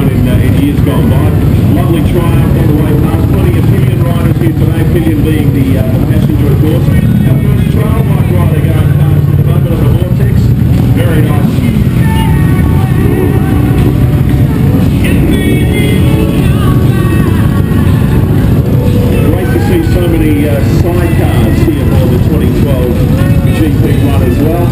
done in years gone by. Lovely triumph all the way past. Plenty of pillion riders here today, pillion being the passenger, of course. Our first trail bike rider going past at the moment of the Vortex. Very nice. Great to see so many sidecars here for the 2012 GP1 as well.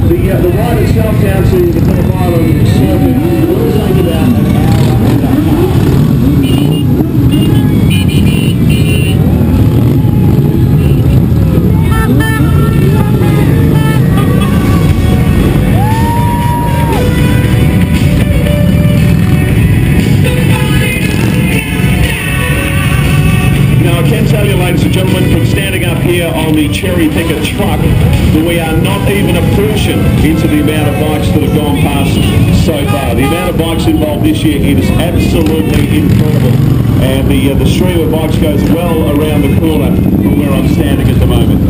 The ride itself down to the Phillip Island circuit will take about an hour and a half. Now I can tell you, ladies and gentlemen, from standing up here on the cherry picker truck, that we are not even a portion into the amount of bikes that have gone past so far. The amount of bikes involved this year is absolutely incredible, and the stream of bikes goes well around the corner from where I'm standing at the moment.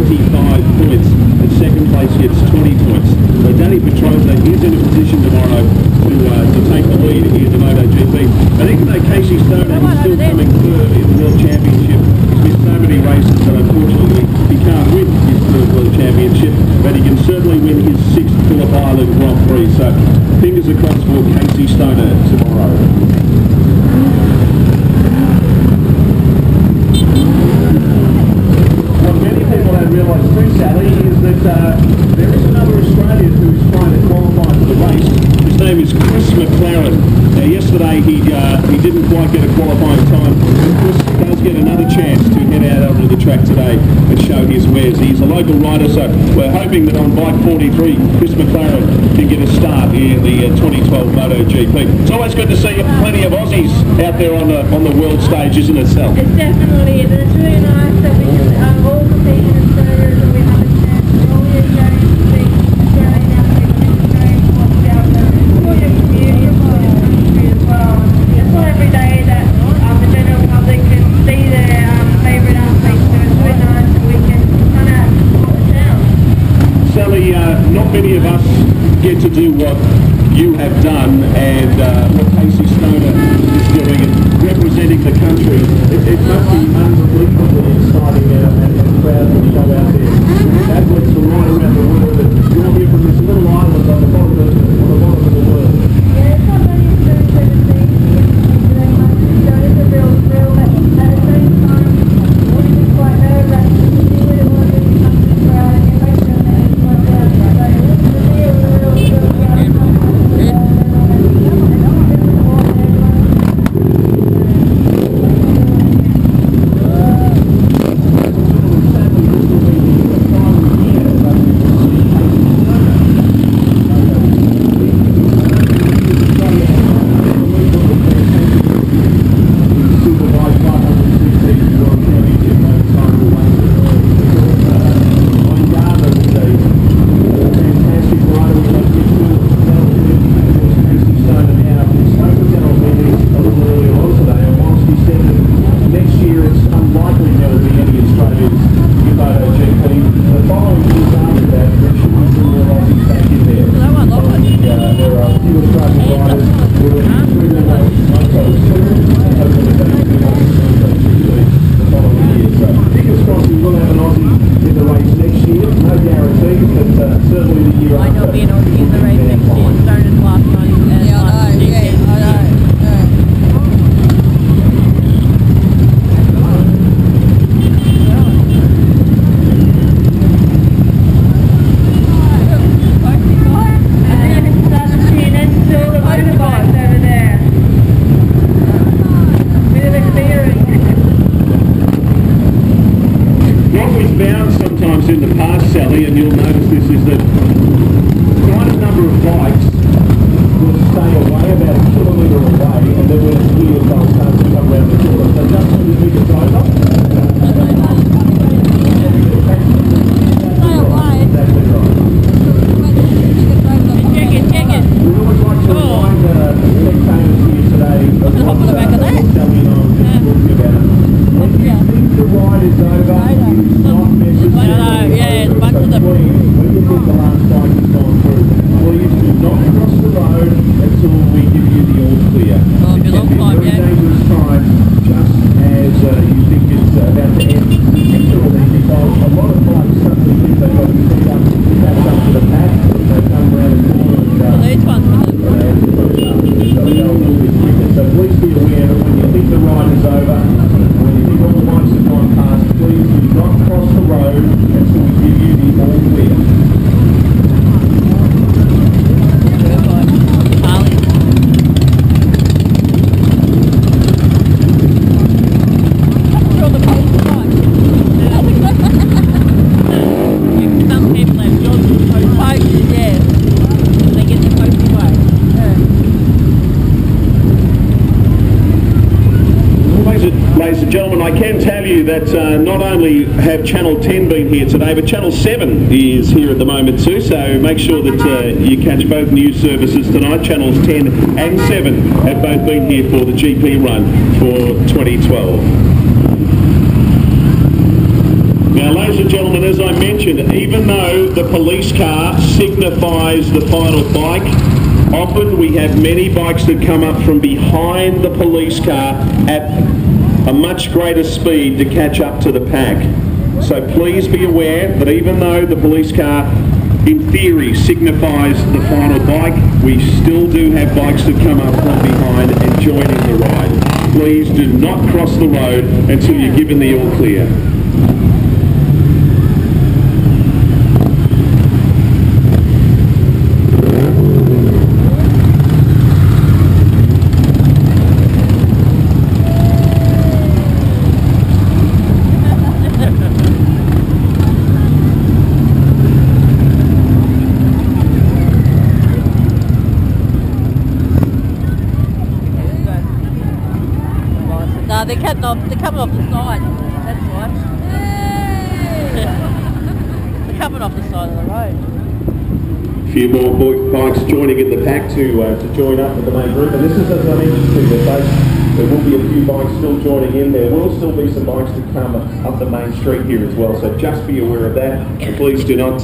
25 points. And second place gets 20 points. So Danny Petrosa is in a position tomorrow to take the lead in the MotoGP. I think Casey Stoner is still coming third in the World Championship. He's missed so many races that unfortunately he can't win his third World Championship, but he can certainly win his 6th Phillip Island Grand Prix. So fingers across for Casey Stoner tomorrow. What many people don't realise too, Sally, is that there is another Australian who's trying to qualify for the race. His name is Chris McLaren. Now, yesterday he didn't quite get a qualifying time. Chris does get another chance to head out onto the track today and show his wares. He's a local rider, so we're hoping that on bike 43, Chris McLaren can get a start in the 2012 MotoGP. It's always good to see plenty of Aussies out there on the world stage, isn't it, Sal? It definitely is. It's really nice that we can all compete in Australia, that we have a chance for all the Australians to see Australian athletes and Australian sports out there. It's for your community, it's for your country as well. It's not every day that the general public can see their favourite athletes, so it's really nice that we can kind of support the town. Sally, not many of us get to do what you have done and what Casey Stoner is doing and representing the country. It must be unbelievably exciting and proud to show out there. Athletes from right around the world, and you're here from this little island on the bottom of the world. Yeah, it's not only Australians overseas, doing much, so it's a real thrill, but at the same time, it can be quite nerve-wracking to see what it was in the country crowd and you make sure that it's not down. So it's a real thrill. In the past, Sally, and you'll notice this, is that quite a number of bikes will stay away about a kilometre away, and then when it's clear, they'll start to come around the corner. So just when you think it's over, stay away. Exactly right. Check it. We always like to remind spectators here today of what Sally and I were just talking about. When you think the ride is over, it's not necessarily when you think the last bike has gone through, please do not cross the road until we give you the all clear. It can be a very dangerous time, just as you think it's about to end, particularly because a lot of blokes suddenly think they've got to pick up to the pack, they come around the corner and so please be aware that when you think the ride is over, when you think all the bikes have gone past, please do not cross the road until we give you the all clear. Ladies and gentlemen, I can tell you that not only have Channel 10 been here today, but Channel 7 is here at the moment too, so make sure that you catch both news services tonight. Channels 10 and 7 have both been here for the GP run for 2012. Now, ladies and gentlemen, as I mentioned, even though the police car signifies the final bike, often we have many bikes that come up from behind the police car at a much greater speed to catch up to the pack. So please be aware that even though the police car in theory signifies the final bike, we still do have bikes that come up from behind and join in the ride. Please do not cross the road until you're given the all clear. No, they're coming off the side. That's right. They're coming off the side of the road. A few more bikes joining in the pack to join up with the main group. And this is, as I mentioned to you, folks, there will be a few bikes still joining in. There will still be some bikes to come up the main street here as well. So just be aware of that. And please do not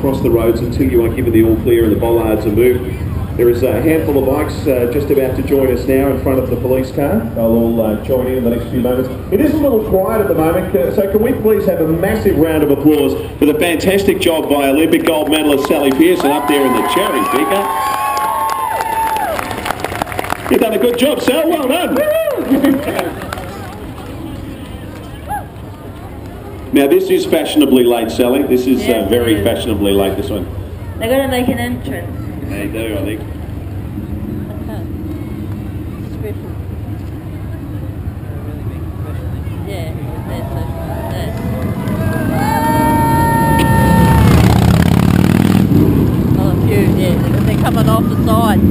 cross the roads until you are given the all clear and the bollards are moved. There is a handful of bikes just about to join us now in front of the police car. They'll all join in the next few moments. It is a little quiet at the moment, so can we please have a massive round of applause for the fantastic job by Olympic gold medalist Sally Pearson up there in the cherry picker. You've done a good job, Sal. Well done. Now this is fashionably late, Sally. This is very fashionably late, this one. They're going to make an entrance. They do, I think. Special. Yeah, that's oh, a few, yeah, because they're coming off the side.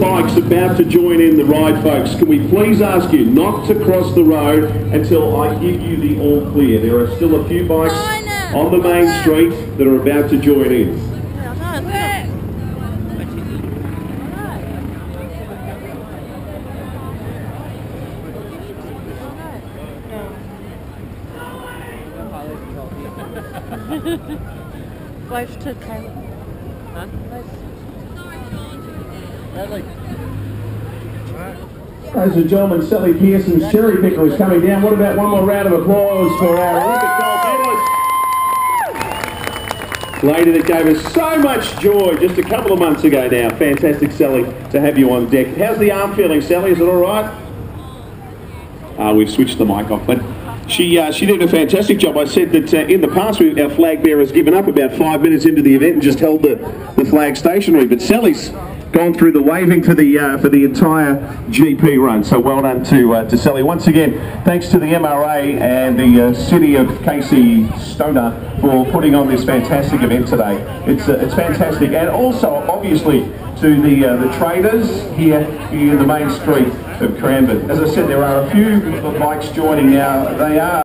Bikes about to join in the ride, folks. Can we please ask you not to cross the road until I give you the all clear? There are still a few bikes on the main street that are about to join in. Wave to Caleb. Ladies and gentlemen, Sally Pearson's cherry picker is coming down. What about one more round of applause for our Olympic gold medalist? Lady that gave us so much joy just a couple of months ago now. Fantastic, Sally, to have you on deck. How's the arm feeling, Sally? Is it all right? We've switched the mic off, but she did a fantastic job. I said that in the past our flag bearer has given up about 5 minutes into the event and just held the flag stationary, but Sally's gone through the waving for the entire GP run. So well done to Sally. Once again, thanks to the MRA and the City of Casey Stoner for putting on this fantastic event today. It's fantastic, and also obviously to the traders here in the main street of Cranbourne. As I said, there are a few bikes joining now. They are